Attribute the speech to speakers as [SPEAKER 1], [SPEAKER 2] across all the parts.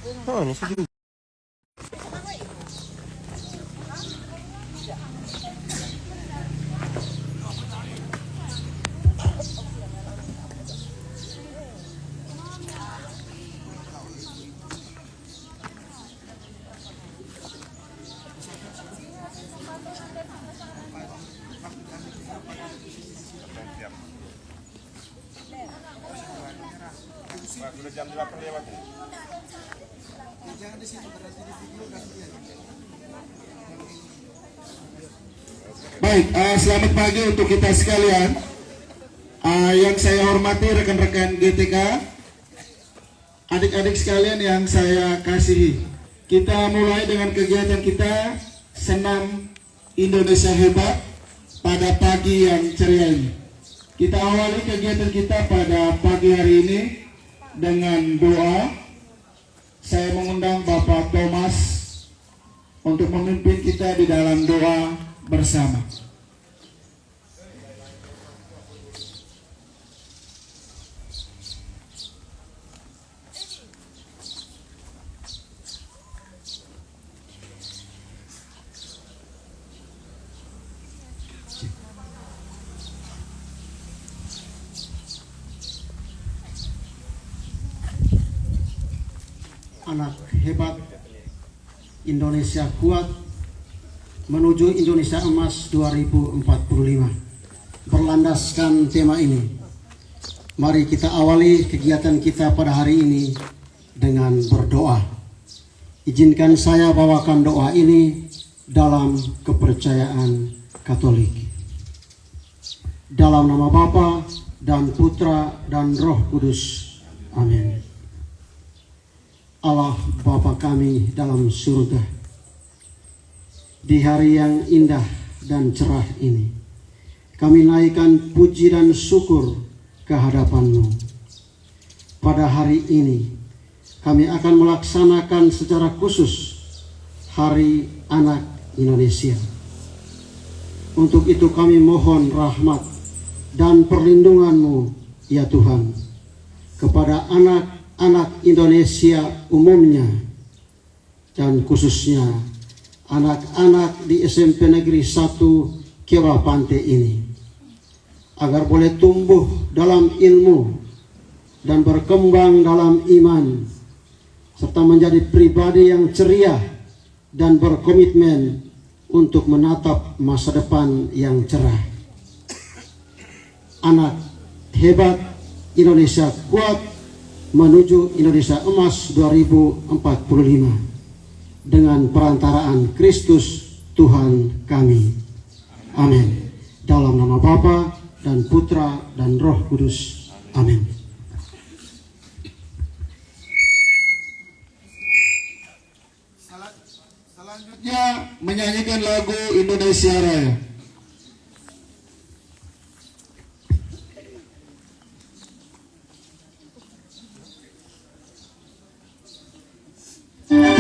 [SPEAKER 1] Oh, nasa juga.
[SPEAKER 2] Sudah jam 8 lewat ini.
[SPEAKER 3] Baik, selamat pagi untuk kita sekalian. Yang saya hormati rekan-rekan GTK, adik-adik sekalian yang saya kasihi. Kita mulai dengan kegiatan kita Senam Indonesia Hebat pada pagi yang ceria ini. Kita awali kegiatan kita pada pagi hari ini dengan doa. Saya mengundang Bapak Thomas untuk memimpin kita di dalam doa bersama. Anak hebat, Indonesia kuat, menuju Indonesia Emas 2045. Berlandaskan tema ini, mari kita awali kegiatan kita pada hari ini dengan berdoa. Izinkan saya bawakan doa ini dalam kepercayaan Katolik. Dalam nama Bapa dan Putra dan Roh Kudus. Amin. Allah Bapa kami dalam surga, di hari yang indah dan cerah ini, kami naikkan puji dan syukur ke hadapan-Mu. Pada hari ini, kami akan melaksanakan secara khusus Hari Anak Indonesia. Untuk itu kami mohon rahmat dan perlindungan-Mu, ya Tuhan, kepada anak Indonesia umumnya dan khususnya anak-anak di SMP Negeri 1 Kewa Pante ini, agar boleh tumbuh dalam ilmu dan berkembang dalam iman, serta menjadi pribadi yang ceria dan berkomitmen untuk menatap masa depan yang cerah. Anak hebat, Indonesia kuat, menuju Indonesia Emas 2045 dengan perantaraan Kristus Tuhan kami. Amin. Dalam nama Bapa dan Putra dan Roh Kudus. Amin. Selanjutnya menyanyikan lagu Indonesia Raya.
[SPEAKER 4] Indonesia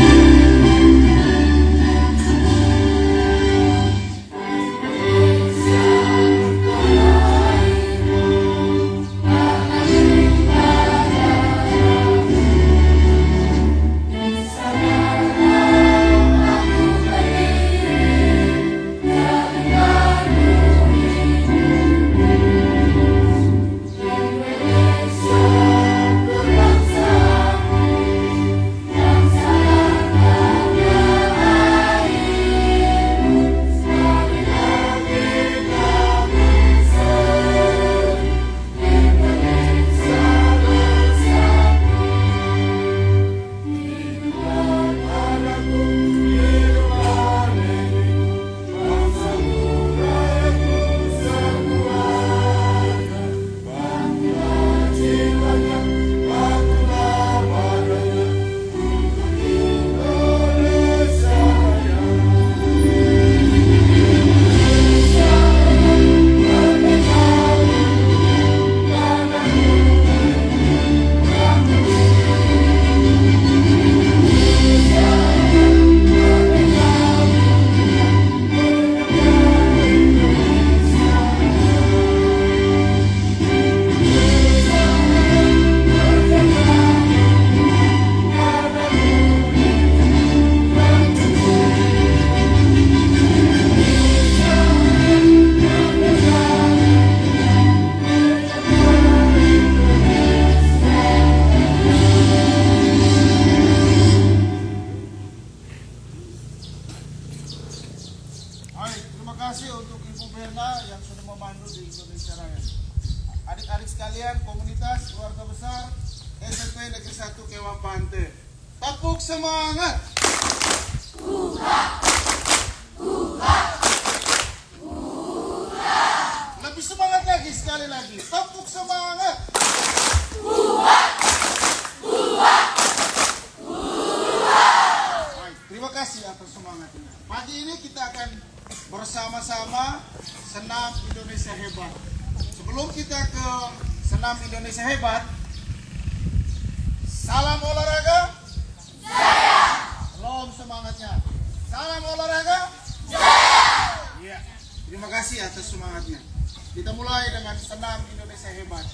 [SPEAKER 3] SMP Negeri 1 Kewapante. Tepuk semangat. Lebih semangat lagi, sekali lagi. Tepuk semangat. Baik, terima kasih atas semangatnya. Pagi ini kita akan bersama-sama senam Indonesia Hebat. Sebelum kita ke senam Indonesia Hebat, salam olahraga. Jaya. Belum semangatnya. Salam olahraga. Jaya. Iya. Terima kasih atas semangatnya. Kita mulai dengan senam Indonesia Hebat.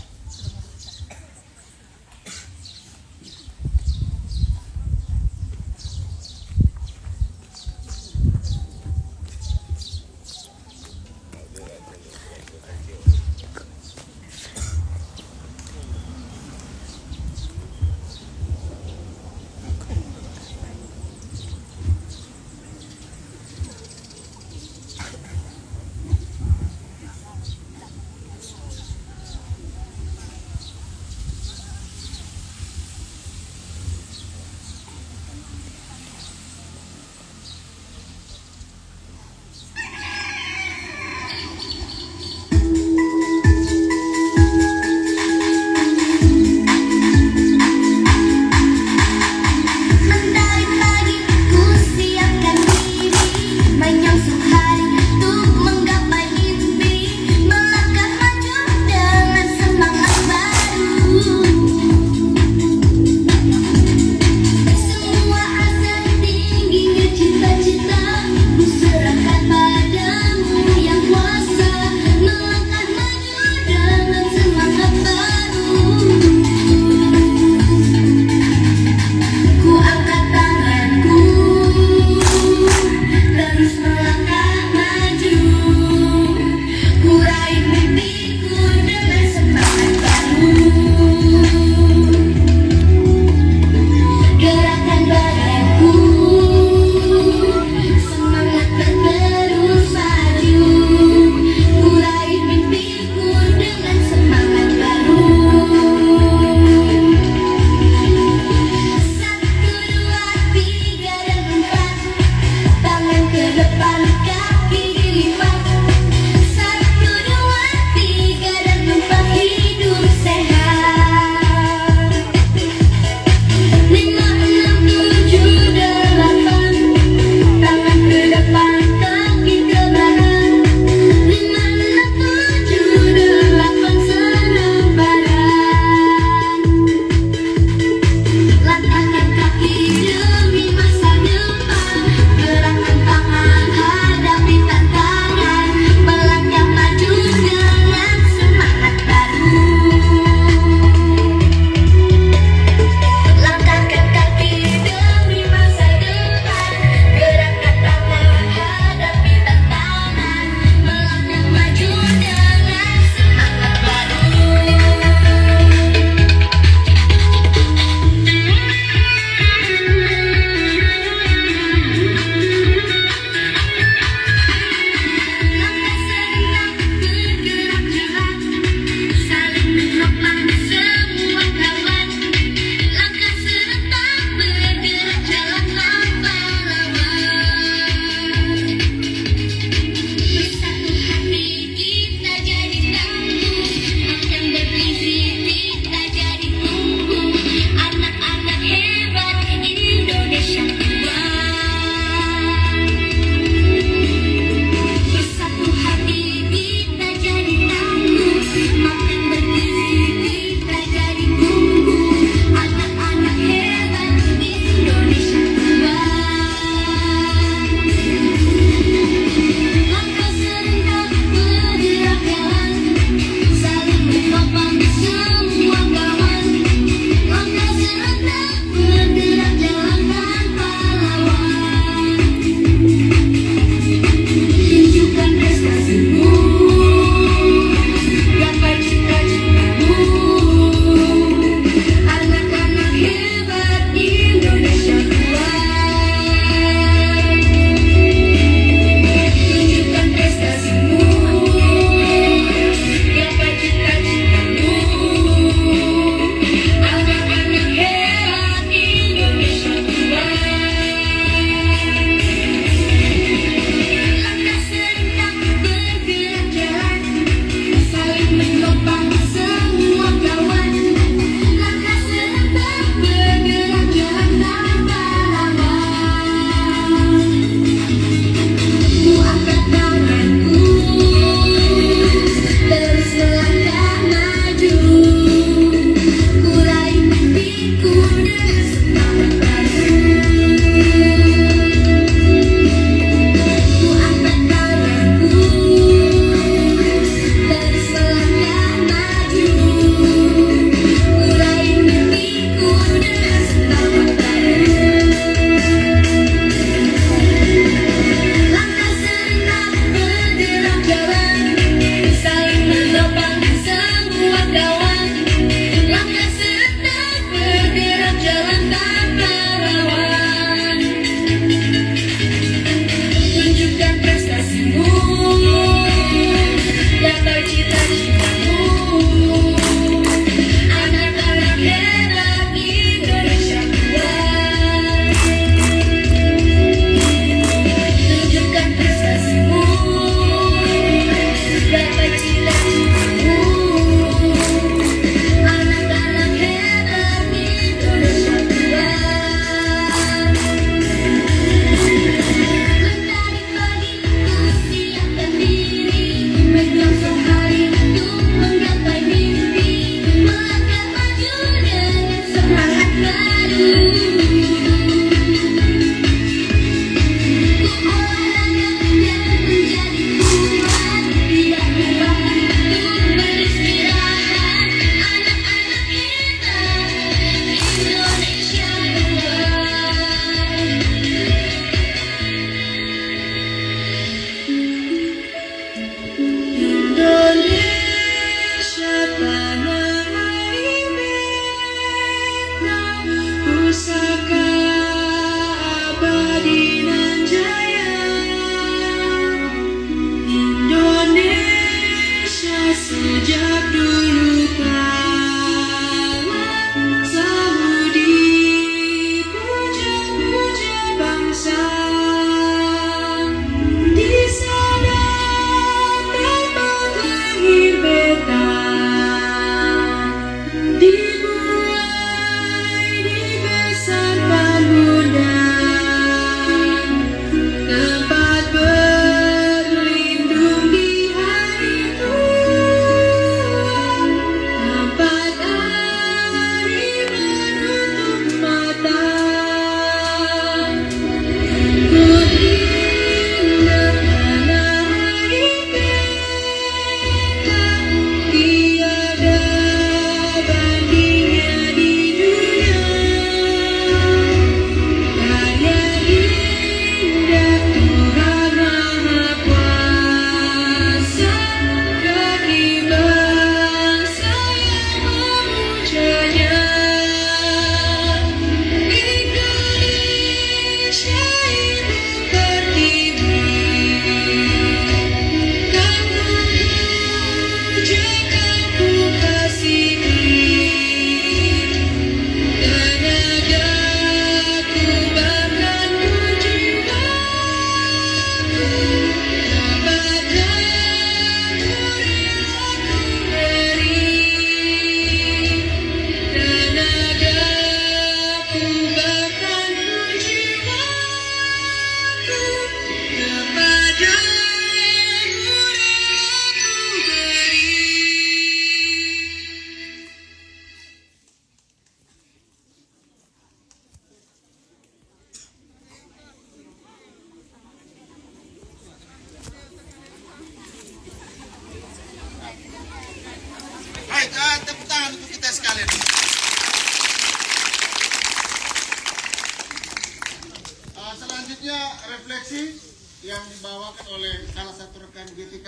[SPEAKER 3] Selanjutnya refleksi yang dibawakan oleh salah satu rekan GTK.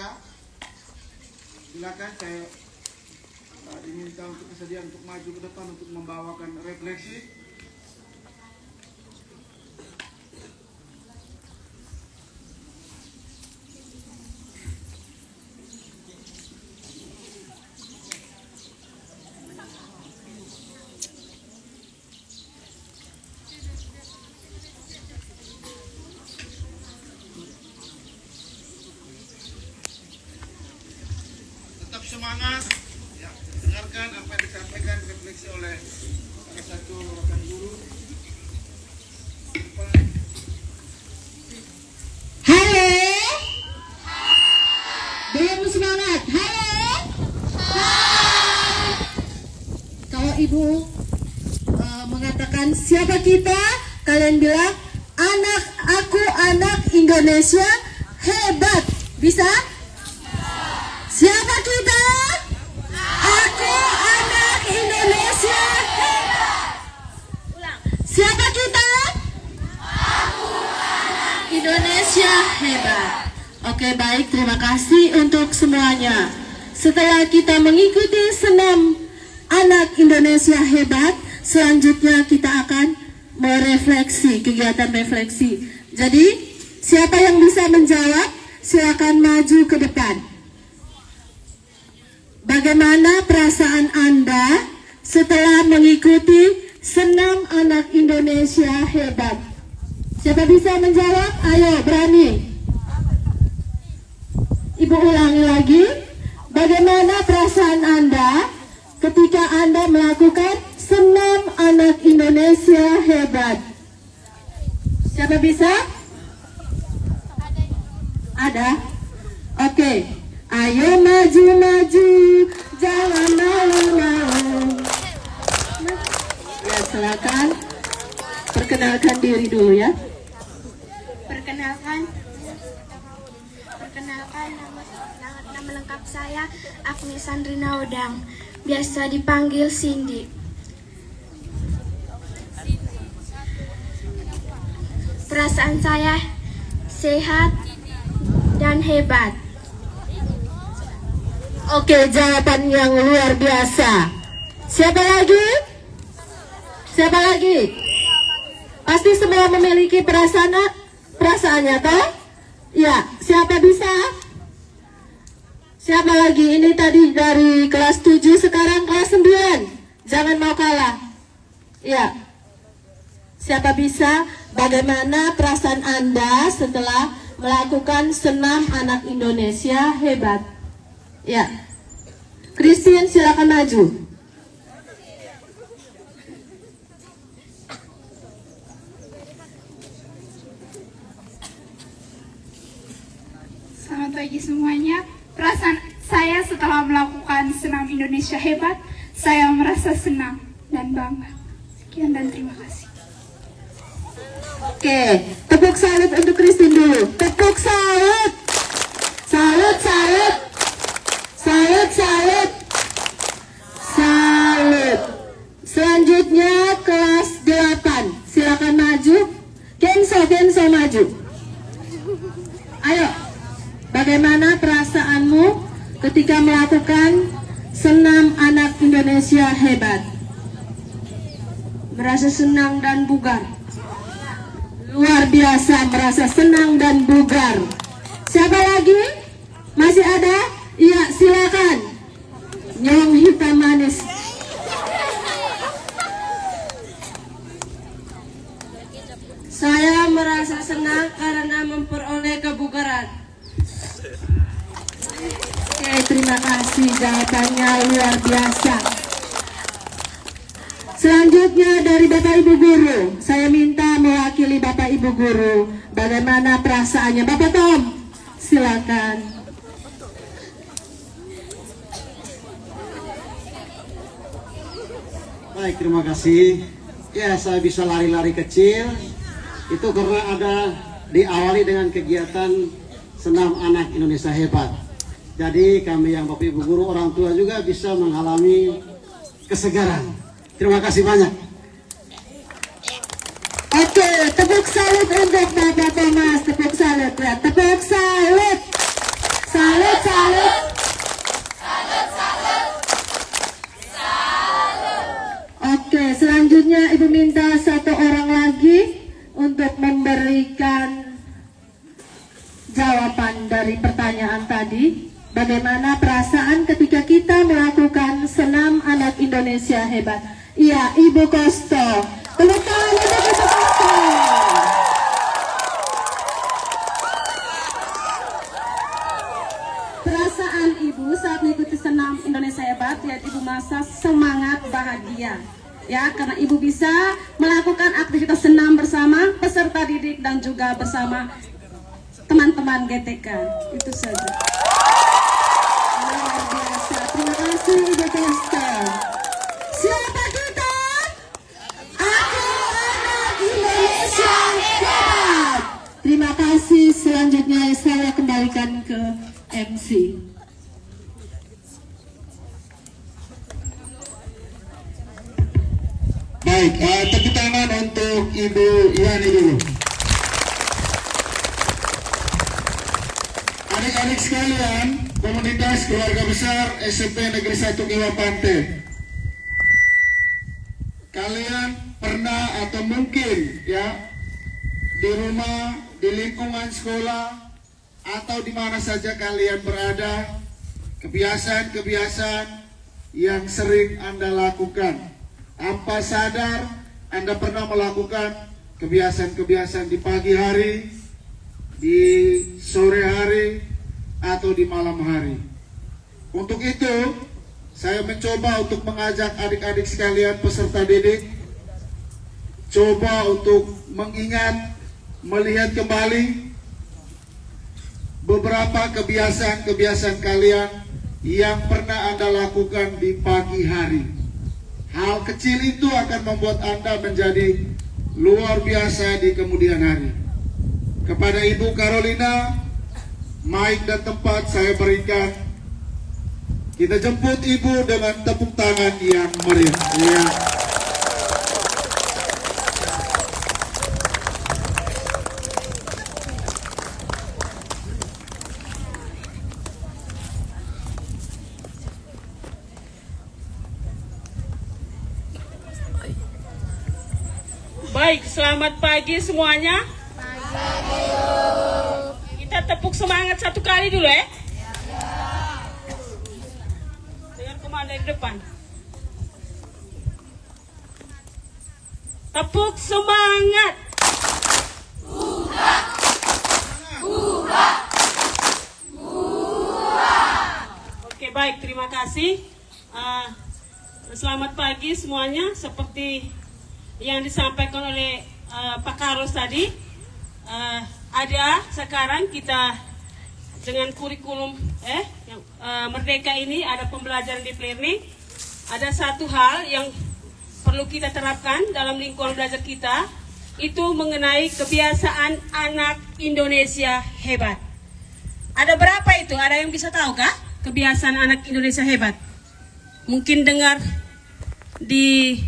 [SPEAKER 3] Silakan, saya diminta untuk kesediaan untuk maju ke depan untuk membawakan refleksi. Tetap semangat, ya, dengarkan apa yang disampaikan refleksi oleh salah satu rekan guru.
[SPEAKER 1] Halo, belum semangat. Halo, kalau ibu mengatakan siapa kita, kalian bilang aku anak Indonesia hebat. Bisa? Siapa kita? Aku anak Indonesia hebat. Ulang. Siapa kita? Indonesia hebat. Oke, baik, terima kasih untuk semuanya. Setelah kita mengikuti senam anak Indonesia hebat, selanjutnya kita akan merefleksi, kegiatan refleksi. Jadi, siapa yang bisa menjawab, silakan maju ke depan. Bagaimana perasaan Anda setelah mengikuti senam anak Indonesia hebat? Siapa bisa menjawab? Ayo, berani. Ibu ulangi lagi. Bagaimana perasaan Anda ketika Anda melakukan senam anak Indonesia hebat? Siapa bisa? Ada? Oke. Ayo maju-maju, jangan malu-malu. Ya, silakan. Perkenalkan diri dulu ya.
[SPEAKER 4] Perkenalkan nama lengkap saya Agnes Sandrina Odang, biasa dipanggil Cindy. Perasaan saya sehat dan hebat.
[SPEAKER 1] Oke, jawaban yang luar biasa. Siapa lagi? Siapa lagi? Pasti semua memiliki perasaannya, toh? Ya, siapa bisa? Siapa lagi? Ini tadi dari kelas 7, sekarang kelas 9. Jangan mau kalah. Ya. Siapa bisa? Bagaimana perasaan Anda setelah melakukan senam anak Indonesia hebat? Ya. Christine, silakan maju.
[SPEAKER 5] Selamat pagi semuanya. Perasaan saya setelah melakukan senam Indonesia hebat, saya merasa senang dan bangga. Sekian dan terima kasih.
[SPEAKER 1] Oke, tepuk salut untuk Christine dulu. Tepuk salut. Salut, salut. Salut, salut. Salut. Selanjutnya kelas 8. Silakan maju. Kenzo maju. Ayo. Bagaimana perasaanmu ketika melakukan senam anak Indonesia hebat? Merasa senang dan bugar. Luar biasa, merasa senang dan bugar. Siapa lagi? Masih ada? Iya, silakan. Nyong hitam manis. Saya merasa senang karena memperoleh kebugaran. Oke, terima kasih, jawabannya luar biasa. Selanjutnya dari Bapak Ibu Guru, saya minta mewakili Bapak Ibu Guru. Bagaimana perasaannya? Bapak Tom, silakan.
[SPEAKER 6] Baik, terima kasih. Ya, saya bisa lari-lari kecil. Itu karena ada diawali dengan kegiatan senam anak Indonesia hebat. Jadi kami yang Bapak Ibu Guru, orang tua juga bisa mengalami kesegaran. Terima kasih banyak.
[SPEAKER 1] Oke. Oke, tepuk salut untuk Bapak Thomas. Tepuk salut ya. Tepuk salut. Salut, salut. Oke, selanjutnya Ibu minta satu orang lagi untuk memberikan jawaban dari pertanyaan tadi. Bagaimana perasaan ketika kita melakukan senam anak Indonesia hebat? Iya, Ibu Kosto. Tepuk tangan untuk Ibu Kosto. Perasaan Ibu saat mengikuti senam Indonesia hebat, yaitu Ibu merasa semangat, bahagia. Ya, karena Ibu bisa melakukan aktivitas senam bersama peserta didik dan juga bersama teman-teman GTK. Itu saja. Luar biasa. Terima kasih Ibu Kosto. Siapa kita? Aku anak Indonesia hebat. Terima kasih. Selanjutnya saya kembalikan ke MC.
[SPEAKER 3] Baik, tepuk tangan untuk Ibu Yani dulu. Adik-adik sekalian, komunitas keluarga besar SMP Negeri 1 Giwa Pante. Kalian pernah atau mungkin ya di rumah, di lingkungan sekolah, atau di mana saja kalian berada, kebiasaan-kebiasaan yang sering Anda lakukan. Apa sadar Anda pernah melakukan kebiasaan-kebiasaan di pagi hari, di sore hari, atau di malam hari? Untuk itu, saya mencoba untuk mengajak adik-adik sekalian peserta didik, coba untuk mengingat, melihat kembali beberapa kebiasaan-kebiasaan kalian yang pernah Anda lakukan di pagi hari. Hal kecil itu akan membuat Anda menjadi luar biasa di kemudian hari. Kepada Ibu Carolina, mic dan tempat saya berikan. Kita jemput Ibu dengan tepuk tangan yang meriah. Ya.
[SPEAKER 7] Baik, selamat pagi semuanya. Kita tepuk semangat satu kali dulu ya. Dengan komandan di depan. Tepuk semangat. Oke, baik, terima kasih. Selamat pagi semuanya. Seperti yang disampaikan oleh Pak Carlos tadi, ada sekarang kita dengan kurikulum yang Merdeka ini ada pembelajaran deep learning. Ada satu hal yang perlu kita terapkan dalam lingkungan belajar kita, itu mengenai kebiasaan anak Indonesia hebat. Ada berapa itu? Ada yang bisa tahu kah kebiasaan anak Indonesia hebat? Mungkin dengar di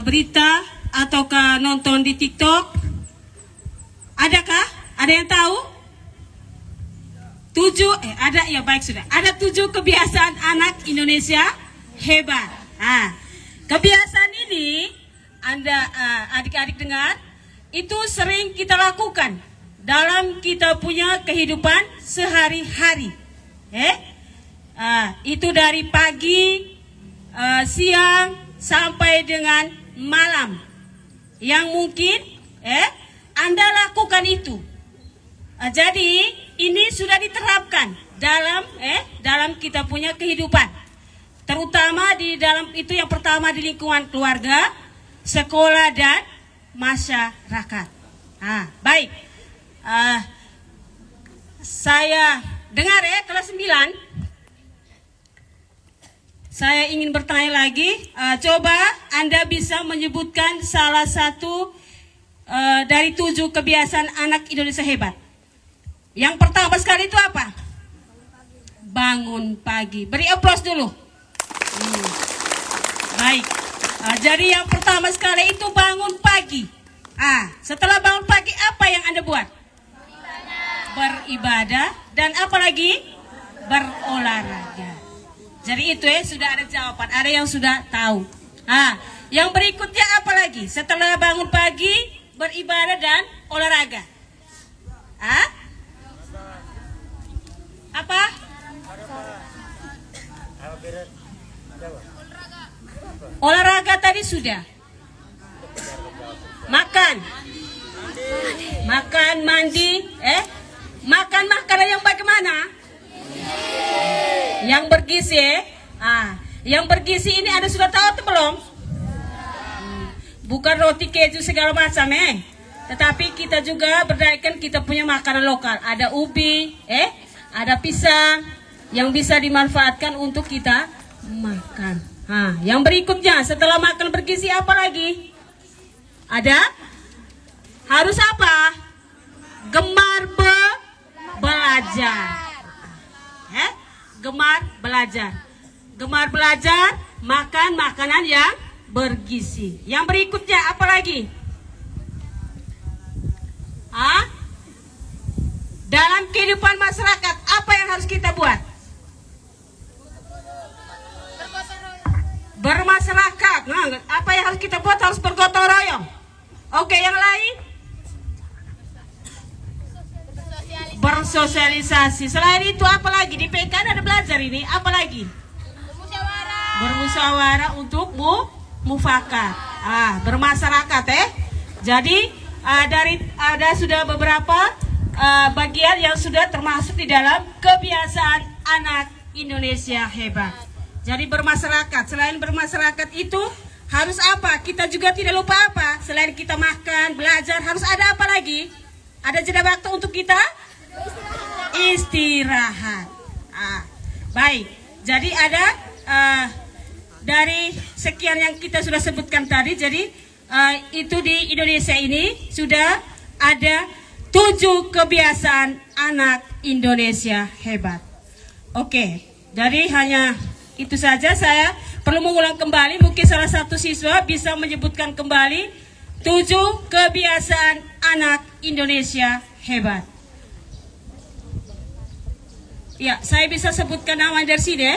[SPEAKER 7] berita ataukah nonton di TikTok? Adakah? Ada yang tahu? 7, ada ya, baik sudah. Ada 7 kebiasaan anak Indonesia hebat. Nah, kebiasaan ini Anda adik-adik dengar, itu sering kita lakukan dalam kita punya kehidupan sehari-hari. Itu dari pagi, siang sampai dengan malam, yang mungkin Anda lakukan itu. Jadi ini sudah diterapkan dalam kita punya kehidupan, terutama di dalam itu yang pertama di lingkungan keluarga, sekolah dan masyarakat. Baik, saya dengar kelas 9. Saya ingin bertanya lagi, coba Anda bisa menyebutkan salah satu dari 7 kebiasaan anak Indonesia hebat. Yang pertama sekali itu apa? Bangun pagi. Beri aplaus dulu. Baik, jadi yang pertama sekali itu bangun pagi. Setelah bangun pagi apa yang Anda buat? Beribadah dan apa lagi? Berolahraga. Jadi itu sudah ada jawaban. Ada yang sudah tahu. Yang berikutnya apa lagi? Setelah bangun pagi, beribadah dan olahraga. Apa? Olahraga tadi sudah. Makan, mandi, makan makanan yang bagaimana? Yang bergizi. Yang bergizi ini Anda sudah tahu atau belum? Bukan roti keju segala macam, tetapi kita juga berdayakan kita punya makanan lokal. Ada ubi, ada pisang yang bisa dimanfaatkan untuk kita makan. Yang berikutnya setelah makan bergizi apa lagi? Ada? Harus apa? Gemar belajar. Gemar belajar. Gemar belajar, makan makanan yang bergizi. Yang berikutnya apa lagi? Dalam kehidupan masyarakat apa yang harus kita buat? Bermasyarakat. Apa yang harus kita buat? Harus bergotong royong. Oke, yang lain? Bersosialisasi. Selain itu apa lagi? Di PK ada belajar ini. Apa lagi? Bermusyawarah untuk mufakat. Bermasyarakat Jadi ada sudah beberapa bagian yang sudah termasuk di dalam kebiasaan anak Indonesia hebat. Jadi bermasyarakat. Selain bermasyarakat itu harus apa? Kita juga tidak lupa apa? Selain kita makan, belajar, harus ada apa lagi? Ada jeda waktu untuk kita istirahat. Baik. Jadi ada dari sekian yang kita sudah sebutkan tadi. Jadi itu di Indonesia ini sudah ada 7 kebiasaan anak Indonesia hebat. Oke. Jadi hanya itu saja. Saya perlu mengulang kembali. Mungkin salah satu siswa bisa menyebutkan kembali 7 kebiasaan anak Indonesia hebat. Ya, saya bisa sebutkan nama dari sini.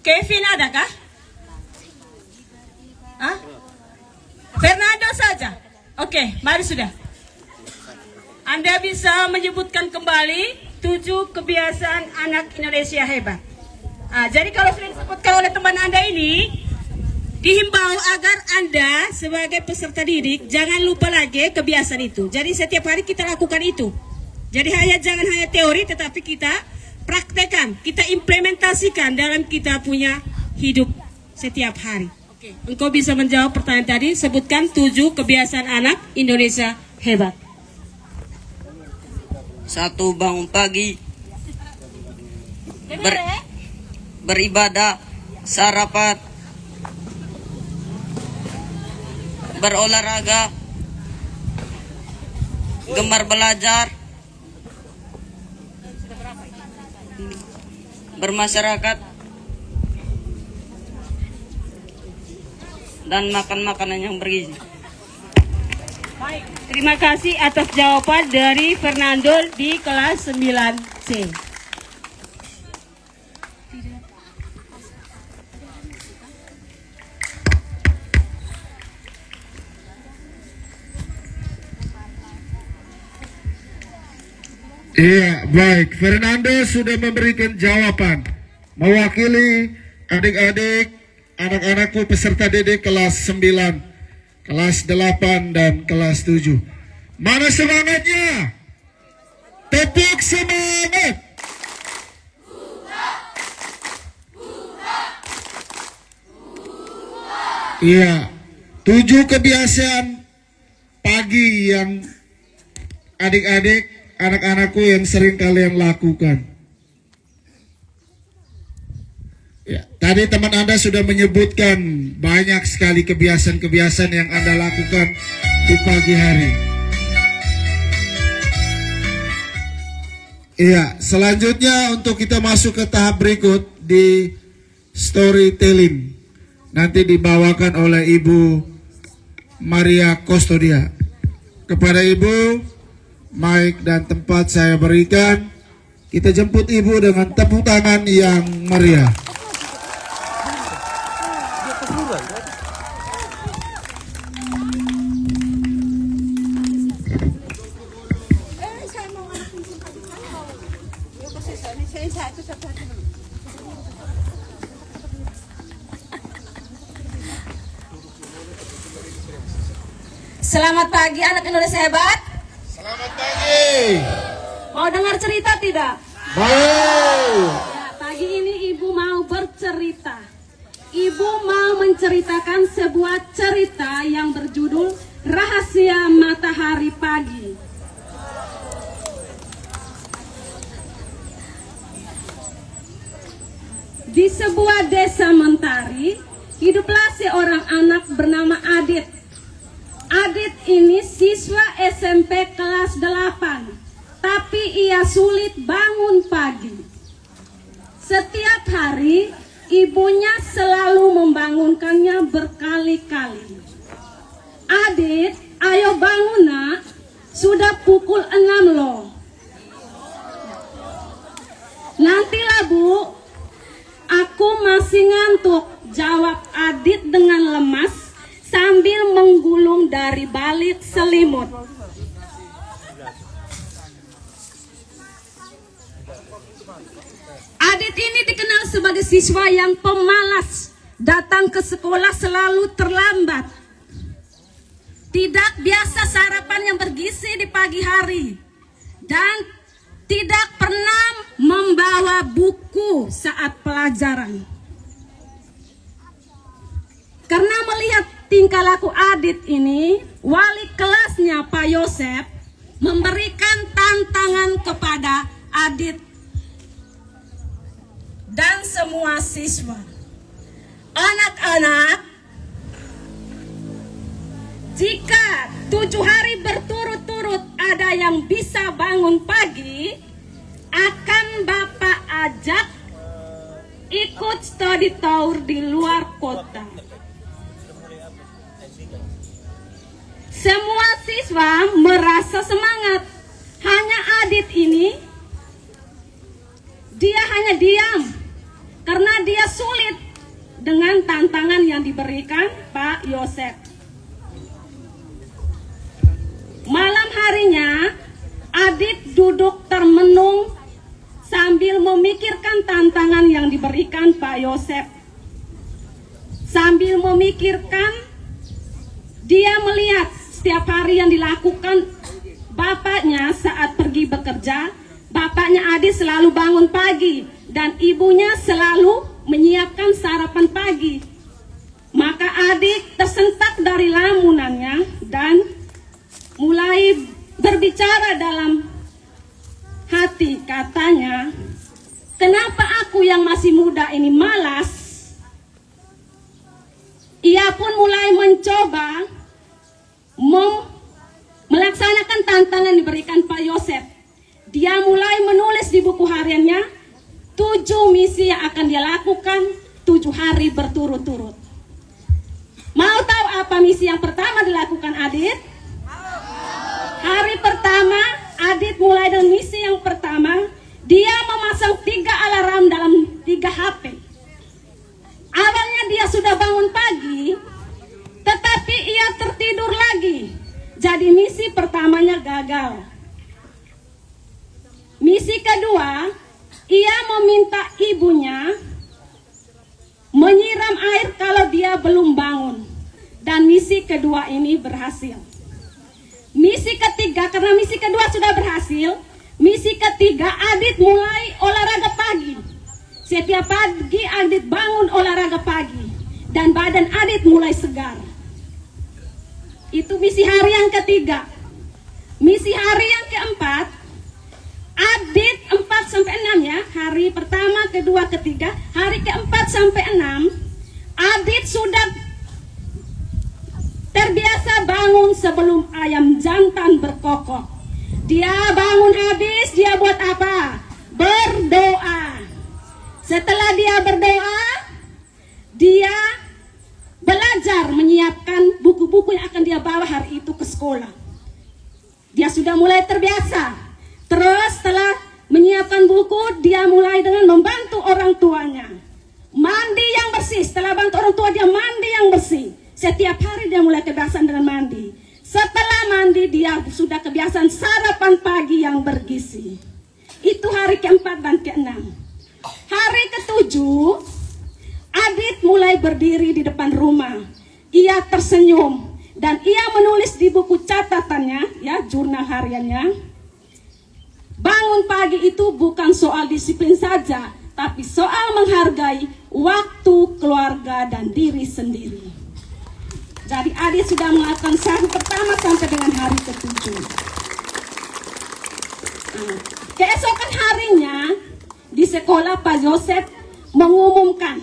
[SPEAKER 7] Kevin adakah? Fernando saja. Oke, mari sudah. Anda bisa menyebutkan kembali 7 kebiasaan anak Indonesia hebat. Jadi kalau sudah disebutkan oleh teman Anda ini, dihimbau agar Anda sebagai peserta didik jangan lupa lagi kebiasaan itu. Jadi setiap hari kita lakukan itu. Jadi jangan hanya teori, tetapi kita praktekkan, kita implementasikan dalam kita punya hidup setiap hari. Oke. Engkau bisa menjawab pertanyaan tadi. Sebutkan 7 kebiasaan anak Indonesia hebat.
[SPEAKER 8] 1. Bangun pagi, beribadah, sarapan, berolahraga, gemar belajar, bermasyarakat, dan makan makanan yang bergizi.
[SPEAKER 7] Baik, terima kasih atas jawaban dari Fernando di kelas 9C.
[SPEAKER 3] Iya, baik. Fernando sudah memberikan jawaban mewakili adik-adik, anak-anakku peserta didik kelas 9, kelas 8, dan kelas 7. Mana semangatnya? Tepuk semangat! Iya, 7 kebiasaan pagi yang adik-adik, anak-anakku yang sering kalian lakukan. Ya, tadi teman Anda sudah menyebutkan banyak sekali kebiasaan-kebiasaan yang Anda lakukan di pagi hari. Iya, selanjutnya untuk kita masuk ke tahap berikut di storytelling. Nanti dibawakan oleh Ibu Maria Kostodia. kepada Ibu, mic dan tempat saya berikan. Kita jemput Ibu dengan tepuk tangan yang meriah.
[SPEAKER 1] Selamat pagi anak Indonesia hebat.
[SPEAKER 3] Selamat pagi.
[SPEAKER 1] Mau dengar cerita tidak?
[SPEAKER 3] Baik.
[SPEAKER 1] Ya, pagi ini ibu mau bercerita. Ibu mau menceritakan sebuah cerita yang berjudul Rahasia Matahari Pagi. Di sebuah desa Mentari, hiduplah seorang anak bernama Adit. Adit ini siswa SMP kelas 8, tapi ia sulit bangun pagi. Setiap hari, ibunya selalu membangunkannya berkali-kali. Adit, ayo bangun nak, sudah pukul 6 loh. Nantilah bu, aku masih ngantuk, jawab Adit dengan lemas sambil menggulung dari balik selimut. Adit ini dikenal sebagai siswa yang pemalas, datang ke sekolah selalu terlambat. Tidak biasa sarapan yang bergizi di pagi hari, dan tidak pernah membawa buku saat pelajaran. Karena melihat tingkah laku Adit ini, wali kelasnya Pak Yosep memberikan tantangan kepada Adit dan semua siswa. Anak-anak, jika 7 hari berturut-turut ada yang bisa bangun pagi, akan Bapak ajak ikut study tour di luar kota. Semua siswa merasa semangat. Hanya Adit ini, dia hanya diam karena dia sulit dengan tantangan yang diberikan Pak Yosep. Malam harinya, Adit duduk termenung sambil memikirkan tantangan yang diberikan Pak Yosep. Sambil memikirkan, dia melihat setiap hari yang dilakukan bapaknya saat pergi bekerja. Bapaknya Adit selalu bangun pagi dan ibunya selalu menyiapkan sarapan pagi. Maka Adit tersentak dari lamunannya dan mulai berbicara dalam hati. Katanya, kenapa aku yang masih muda ini malas? Ia pun mulai mencoba melaksanakan tantangan diberikan Pak Yosep. Dia mulai menulis di buku hariannya 7 misi yang akan dia lakukan 7 hari berturut-turut. Mau tahu apa misi yang pertama dilakukan Adit? Hari pertama, Adit mulai dengan misi yang pertama. Dia memasang 3 alarm dalam 3 HP. Awalnya dia sudah bangun pagi, tetapi ia tertidur lagi. Jadi misi pertamanya gagal. Misi kedua, ia meminta ibunya menyiram air kalau dia belum bangun. Dan misi kedua ini berhasil. Misi ketiga, karena misi kedua sudah berhasil, misi ketiga Adit mulai olahraga pagi. Setiap pagi Adit bangun olahraga pagi dan badan Adit mulai segar. Itu misi hari yang ketiga. Misi hari yang keempat, Adit 4-6 ya, hari pertama, kedua, ketiga. Hari ke-4-6, Adit sudah terbiasa bangun sebelum ayam jantan berkokok. Dia bangun habis, dia buat apa? Berdoa. Setelah dia berdoa, dia belajar menyiapkan buku-buku yang akan dia bawa hari itu ke sekolah.
[SPEAKER 9] sudah mulai terbiasa. Terus setelah menyiapkan buku, dia mulai dengan membantu orang tuanya. Mandi yang bersih, setelah bantu orang tua dia mandi yang bersih. Setiap hari dia mulai kebiasaan dengan mandi. Setelah mandi dia sudah kebiasaan sarapan pagi yang bergizi. Itu hari keempat dan keenam. Hari ketujuh, Adit mulai berdiri di depan rumah. Ia tersenyum dan ia menulis di buku catatannya, ya, jurnal hariannya. Bangun pagi itu bukan soal disiplin saja, tapi soal menghargai waktu keluarga dan diri sendiri. Jadi Adit sudah melakukan hari pertama sampai dengan hari ketujuh. Keesokan harinya di sekolah Pak Yosef mengumumkan,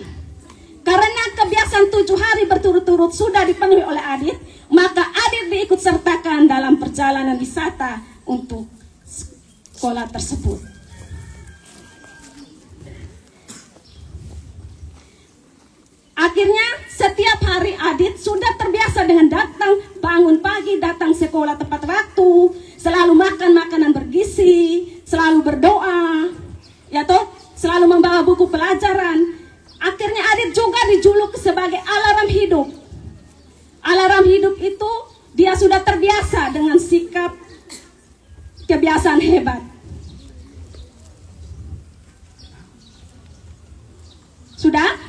[SPEAKER 9] karena kebiasaan 7 hari berturut-turut sudah dipenuhi oleh Adit, maka Adit diikut sertakan dalam perjalanan wisata untuk sekolah tersebut. Akhirnya setiap hari Adit sudah terbiasa dengan datang, bangun pagi, datang sekolah tepat waktu, selalu makan makanan bergizi, selalu berdoa, ya toh, selalu membawa buku pelajaran. Akhirnya Adit juga dijuluk sebagai alarm hidup. Alarm hidup itu dia sudah terbiasa dengan sikap kebiasaan hebat. Sudah?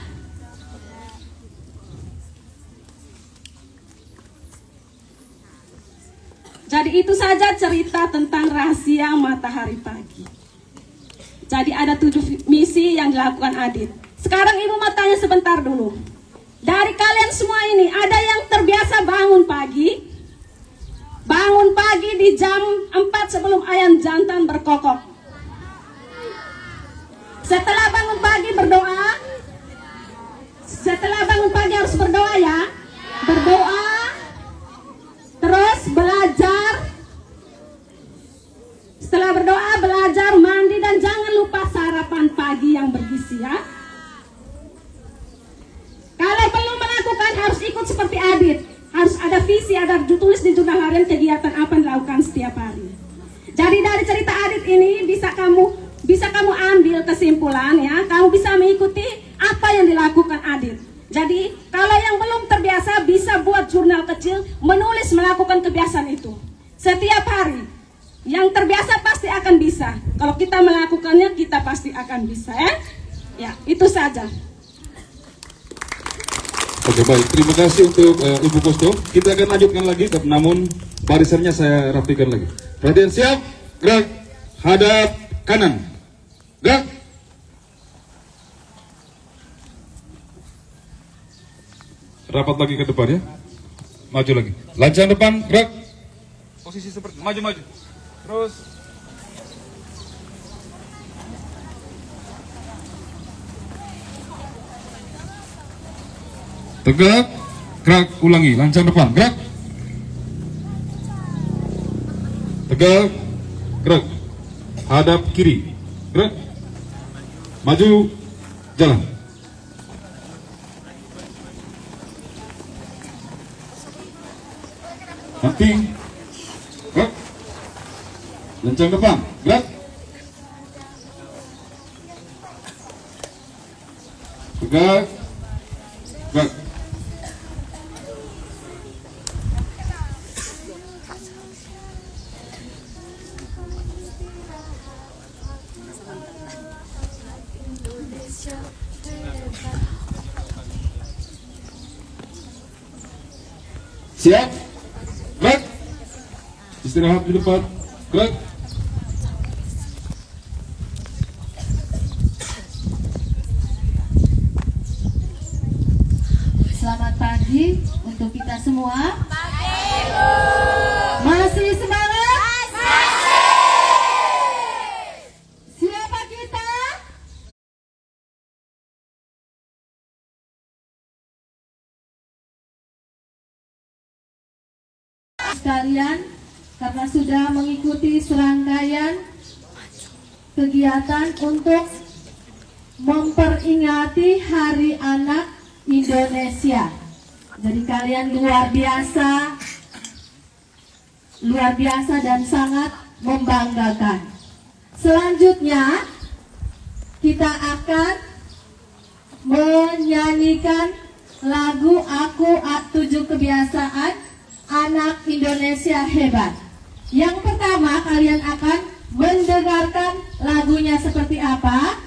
[SPEAKER 9] Jadi itu saja cerita tentang rahasia matahari pagi. Jadi ada 7 misi yang dilakukan Adit. Sekarang Ibu mau tanya sebentar dulu. Dari kalian semua ini, ada yang terbiasa bangun pagi? Bangun pagi di jam 4 sebelum ayam jantan berkokok. Setelah bangun pagi berdoa. Setelah bangun pagi harus berdoa ya. Berdoa. Terus belajar. Setelah berdoa, belajar, mandi, dan jangan lupa sarapan pagi yang bergizi ya. Kalau belum melakukan harus ikut seperti Adit. Harus ada visi, ada tulis di jurnal harian kegiatan apa yang dilakukan setiap hari. Jadi dari cerita Adit ini bisa kamu ambil kesimpulan ya. Kamu bisa mengikuti apa yang dilakukan Adit. Jadi kalau yang belum terbiasa bisa buat jurnal kecil, menulis melakukan kebiasaan itu setiap hari. Yang terbiasa pasti akan bisa. Kalau kita melakukannya, kita pasti akan bisa ya. Ya, itu saja.
[SPEAKER 2] Oke, baik. Terima kasih untuk Ibu Kosto. Kita akan lanjutkan lagi, namun barisannya saya rapikan lagi. Perhatian, siap, gerak, hadap kanan, gerak. Rapat lagi ke depan ya. Maju lagi. Lancang depan, gerak. Posisi seperti maju. Terus. Tegak, gerak, ulangi, lancang depan, gerak. Tegak, gerak. Hadap kiri, gerak. Maju, jalan. Nanti, gerak. Lancang depan, gerak. Tegak, gerak. Siap, gerak. Istirahat di depan, gerak.
[SPEAKER 1] Selamat pagi untuk kita semua. Masih semangat? Siapa kita? Sekalian, karena sudah mengikuti serangkaian kegiatan untuk memperingati Hari Anak Indonesia. Jadi kalian luar biasa luar biasa dan sangat membanggakan. Selanjutnya kita akan menyanyikan lagu Aku 7 Kebiasaan Anak Indonesia Hebat. Yang pertama, kalian akan mendengarkan lagunya seperti apa.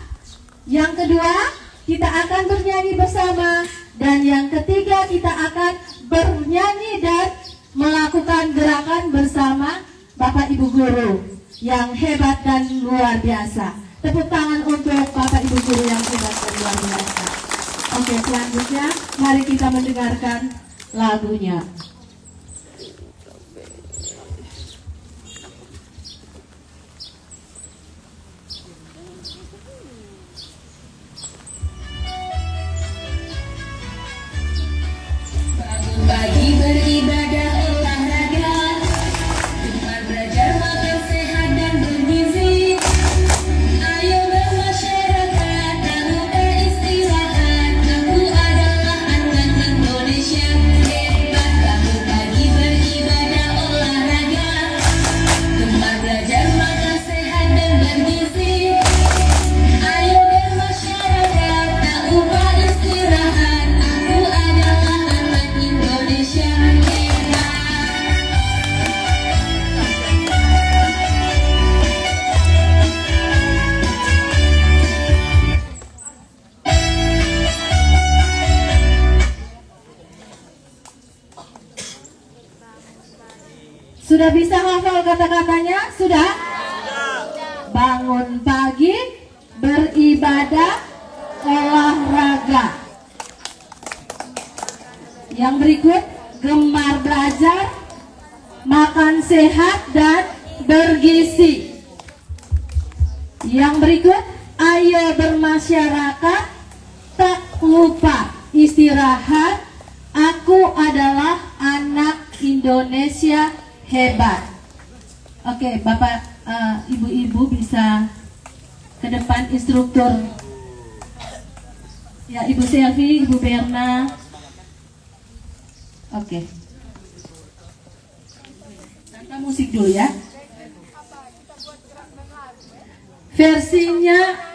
[SPEAKER 1] Yang kedua, kita akan bernyanyi bersama. Dan yang ketiga, kita akan bernyanyi dan melakukan gerakan bersama Bapak Ibu Guru yang hebat dan luar biasa. Tepuk tangan untuk Bapak Ibu Guru yang hebat dan luar biasa. Oke, selanjutnya mari kita mendengarkan lagunya.
[SPEAKER 10] Pagi beribadah olahraga, gemar belajar makan sehat dan bergizi. Ayo bermasyarakat, tak lupa istirahat. Aku adalah anak Indonesia hebat. Bangun pagi beribadah olahraga, gemar belajar makan sehat dan bergizi. Ayo bermasyarakat, tak lupa istirahat. Aku adalah anak Indonesia hebat.
[SPEAKER 1] Sudah bisa hafal kata-katanya? Sudah? Bangun pagi, beribadah, olahraga. Yang berikut, gemar belajar, makan sehat dan bergizi. Yang berikut, ayo bermasyarakat, tak lupa istirahat. Aku adalah anak Indonesia hebat. Oke, Bapak, Ibu-ibu bisa ke depan instruktur. Ya, Ibu Selvi, Ibu Berna. Oke. Tanpa musik dulu ya. Versinya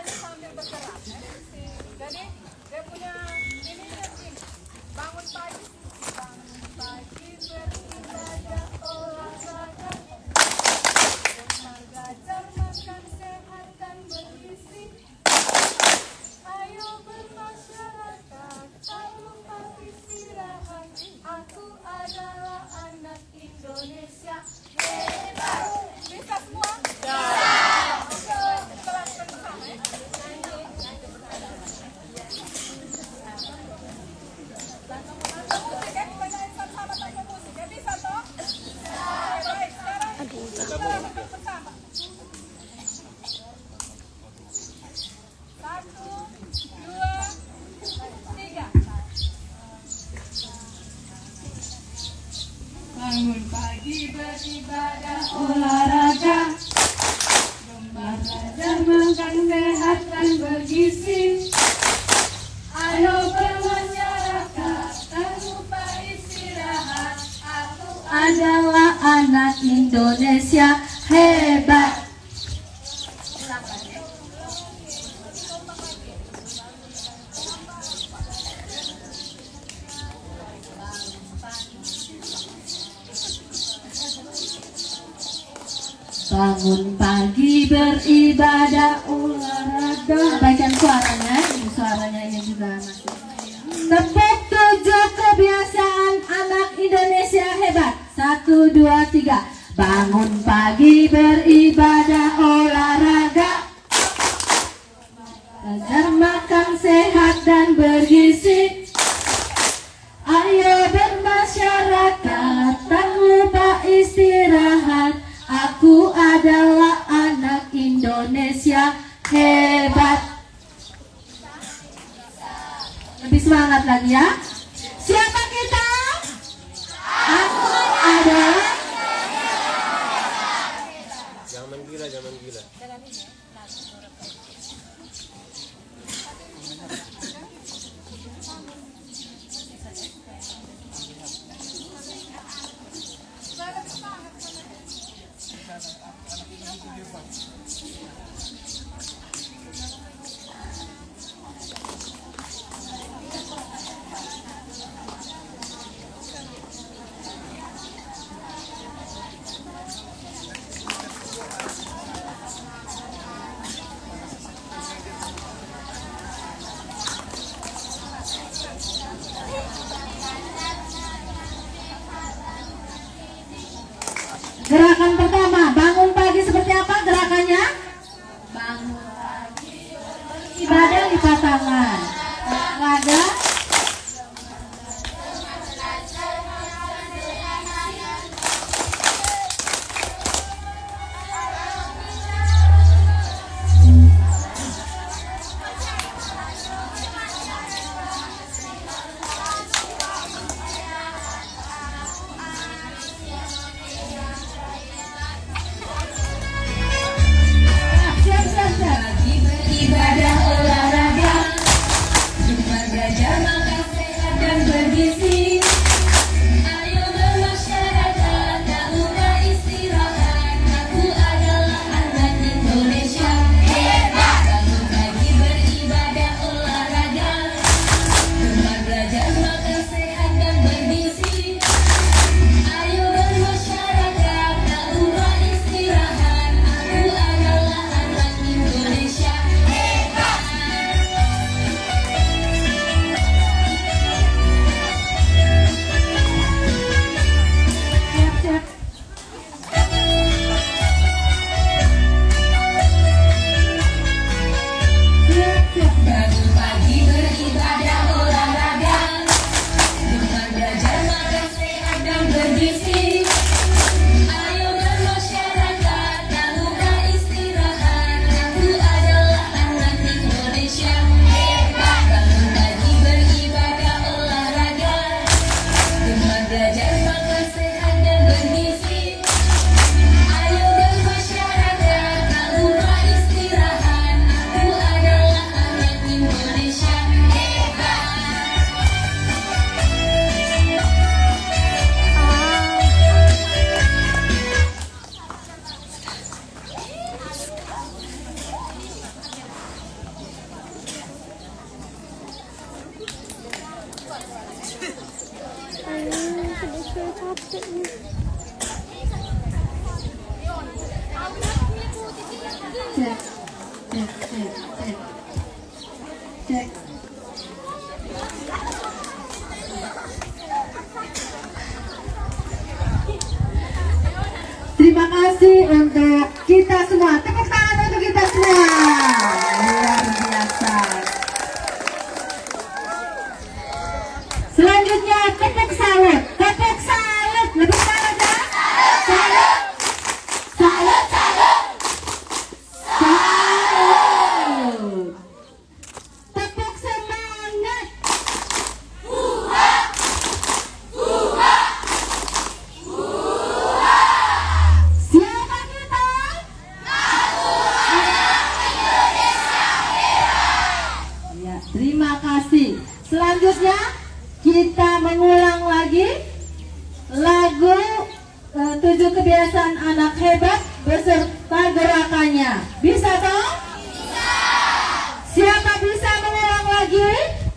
[SPEAKER 10] Aku adalah anak Indonesia hebat. Bisa semua?
[SPEAKER 1] bangun pagi beribadah olahraga, gemar belajar makan sehat dan bergizi. Ayo bermasyarakat, tak lupa istirahat. Aku adalah anak Indonesia hebat. Bangun pagi beribadah olahraga. Bagian suaranya, ini suaranya ini juga masih. Tepuk 7 kebiasaan anak Indonesia hebat. 1, 2, 3. Bangun pagi beribadah olahraga, belajar makan sehat dan bergizi. Ayo bermasyarakat, tak lupa istirahat. Aku adalah anak Indonesia hebat. Lebih semangat lagi ya. Siapa kita? Aku adalah.
[SPEAKER 11] Jangan gila, jangan gila.
[SPEAKER 1] Gerakan pertama, bangun pagi seperti apa gerakannya? Bangun pagi, ibadah lipat tangan, olahraga.
[SPEAKER 10] Pagi beribadah olahraga, Jumat belajar makan sehat dan bergizi. Ayo bermasyarakat, tak lupa istirahat. Aku adalah anak Indonesia hebat. Bangun pagi beribadah olahraga, Jumat belajar makan sehat dan bergizi. Ayo bermasyarakat, tak lupa istirahat. Aku adalah anak Indonesia hebat. Bangun pagi beribadah olahraga, Jumat belajar makan sehat dan bergizi. Ayo bermasyarakat, tak lupa istirahat. Aku adalah anak Indonesia hebat. Bangun pagi beribadah olahraga, Jumat belajar makan sehat dan bergizi. Ayo bermasyarakat, tak lupa istirahat. Aku adalah anak Indonesia hebat.
[SPEAKER 1] Cek. Terima kasih untuk kita semua. Tepuk tangan untuk kita semua. Luar biasa. Selanjutnya tepuk salut. Tepuk salut. Lebih salut ya. Salut. Salut. Salut. Salut. Tepuk semangat. Siapa kita? Ya, terima kasih. Selanjutnya kita mengulang lagi lagu 7 kebiasaan anak hebat beserta gerakannya. Bisa toh? Bisa. Siapa bisa mengulang lagi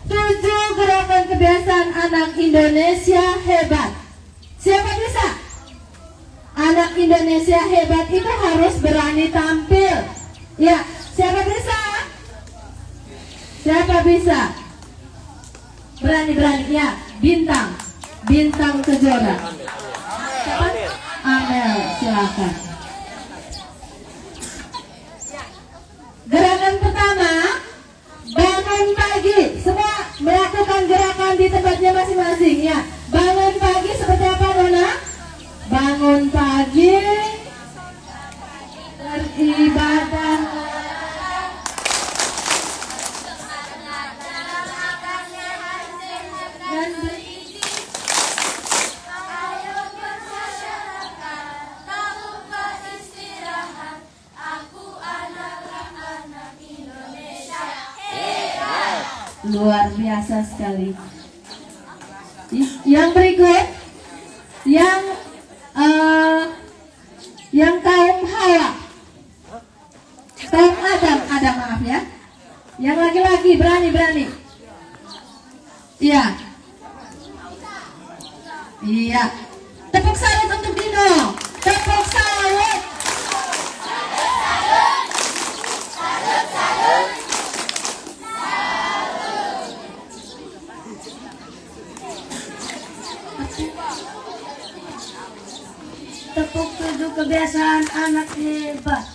[SPEAKER 1] 7 gerakan kebiasaan anak Indonesia hebat? Siapa bisa? Anak Indonesia hebat itu harus berani tampil. Ya, siapa bisa? Siapa bisa? Berani-berani ya, bintang kejora. Siapa? Amel, silakan. Gerakan pertama, bangun pagi. Semua melakukan gerakan di tempatnya masing-masing ya. Bangun pagi seperti apa, Nona? Bangun pagi, beribadah. Dan
[SPEAKER 10] Ayo bermasyarakat, tak lupa istirahat. Aku adalah anak Indonesia hebat.
[SPEAKER 1] luar biasa sekali. Yang berikut, yang Yang kaum Hawa. Kaum Adam maaf ya. Yang laki-laki berani. Iya. Iya. Tepuk salut untuk Dino. Tepuk salut.
[SPEAKER 10] Tepuk 7 kebiasaan anak hebat.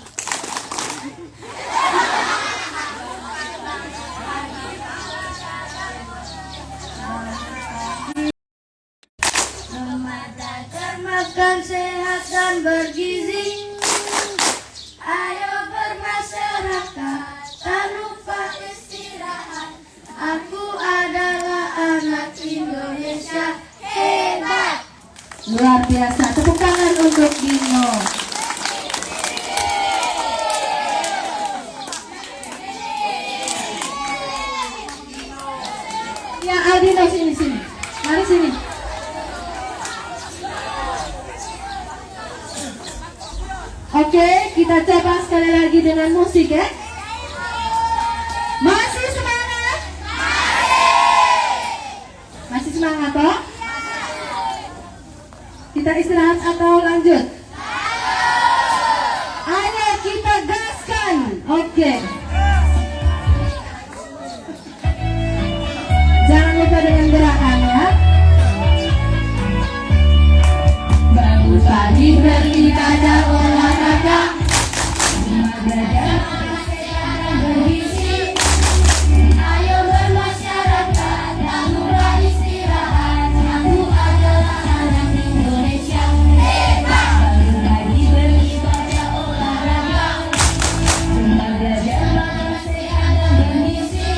[SPEAKER 10] Belajar makan sehat dan bergizi. Ayo bermasyarakat, tak lupa istirahat. Aku adalah anak Indonesia hebat.
[SPEAKER 1] Luar biasa. Tepuk tangan untuk Dino. Ya Aldino sini. Mari sini. Oke, kita coba sekali lagi dengan musik ya. Masih semangat? Masih semangat toh? Kita istirahat atau lanjut? Ayo kita gaskan. Oke. Jangan lupa dengan gerakan ya. Bangun pagi beribadah olahraga. Belajar bergizi.
[SPEAKER 10] Ayo bermasyarakat, tak lupa istirahat. Aku adalah anak Indonesia hebat.
[SPEAKER 1] Bangun pagi beribadah olahraga. Belajar
[SPEAKER 10] Sehat dan bergizi.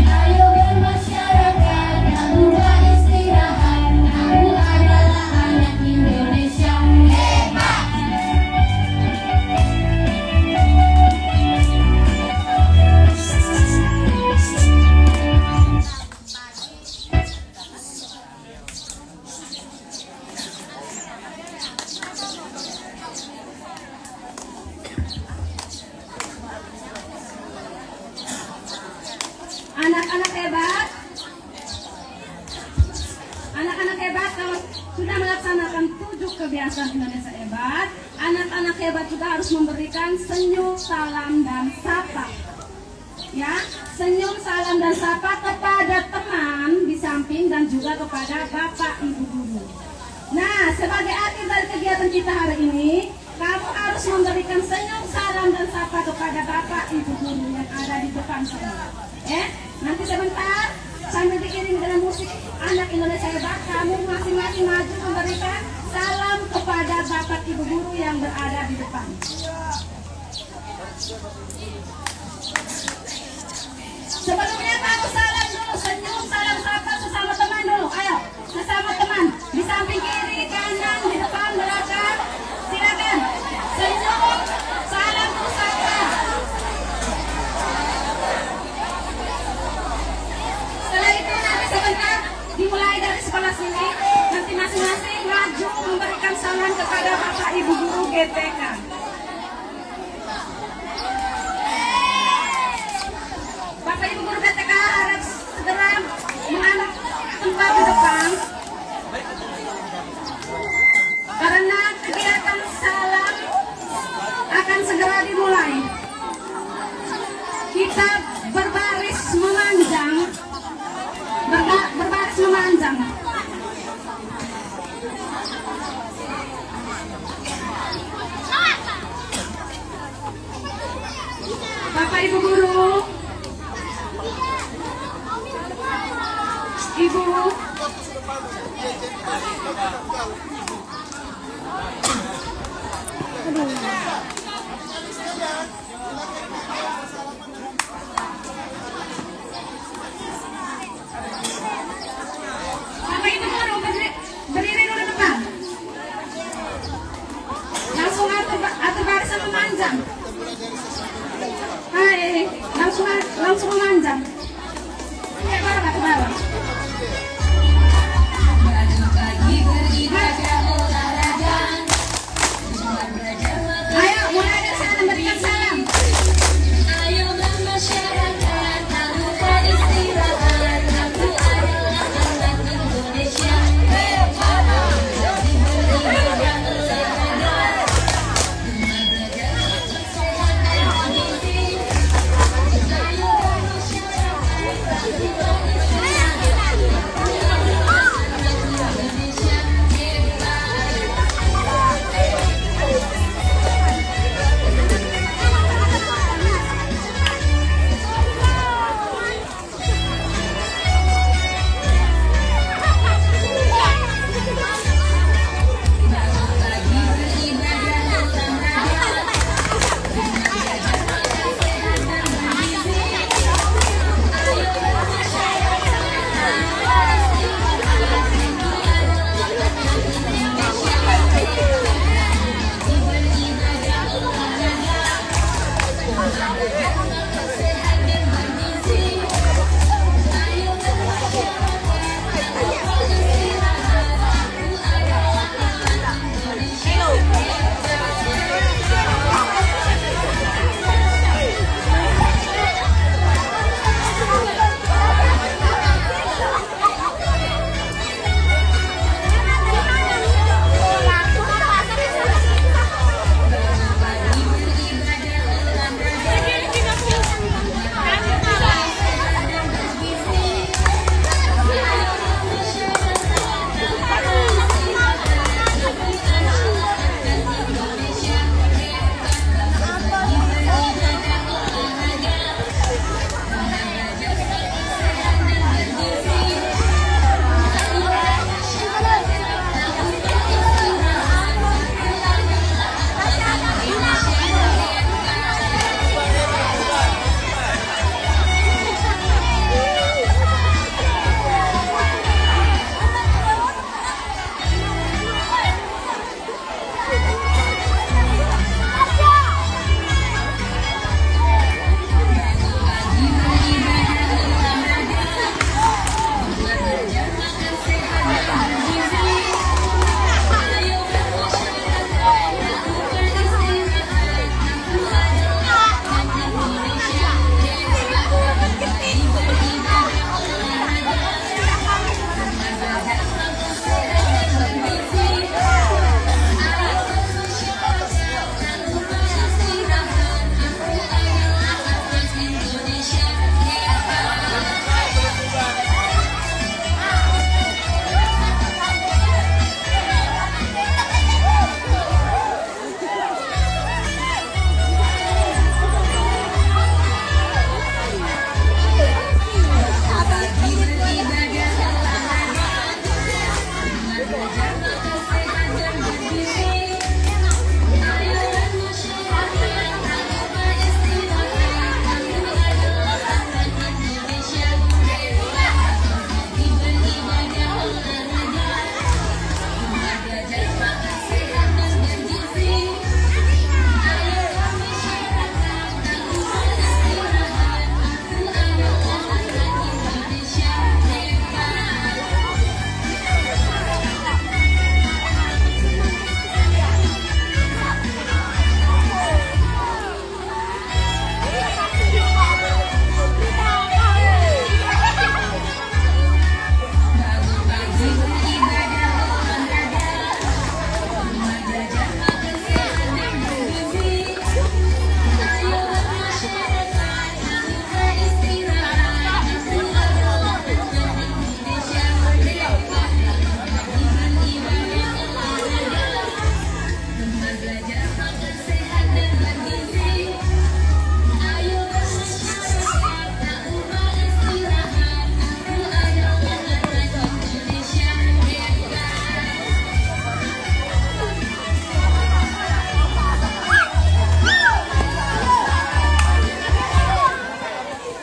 [SPEAKER 10] Ayo bermasyarakat, tak lupa istirahat. Aku adalah anak Indonesia hebat.
[SPEAKER 9] Anak-anak hebat. Anak-anak hebat kalau sudah melaksanakan 7 kebiasaan Indonesia hebat, anak-anak hebat juga harus memberikan senyum, salam, dan sapa. Ya, senyum, salam, dan sapa kepada teman di samping dan juga kepada Bapak Ibu guru. Nah, sebagai akhir dari kegiatan kita hari ini, kamu harus memberikan senyum, salam, dan sapa kepada Bapak Ibu guru yang ada di depan sana. Nanti sebentar sambil diiring dengan musik anak Indonesia hebat, kamu masing-masing maju memberikan salam kepada Bapak Ibu guru yang berada di depan. Sebelumnya kamu salam dulu, senyum, salam, sapa sesama teman dulu. Ayo, sesama teman di samping kiri, kanan, di depan, belakang. Silakan senyum, salam, sapa. Setelah itu nanti sebentar dimulai dari sebelah sini. Nanti masing-masing maju memberikan salam kepada Bapak Ibu guru GTK. Bapak Ibu guru GTK harus segera mengambil tempat di depan karena kegiatan salam akan segera dimulai. Kita berbaris memanjang. Berbaris memanjang. Bapak Ibu guru, Ibu, Bapak Ibu guru berdiri dulu depan. Langsung atur barisan memanjang. Hai, langsung memanjang. Ke bawah.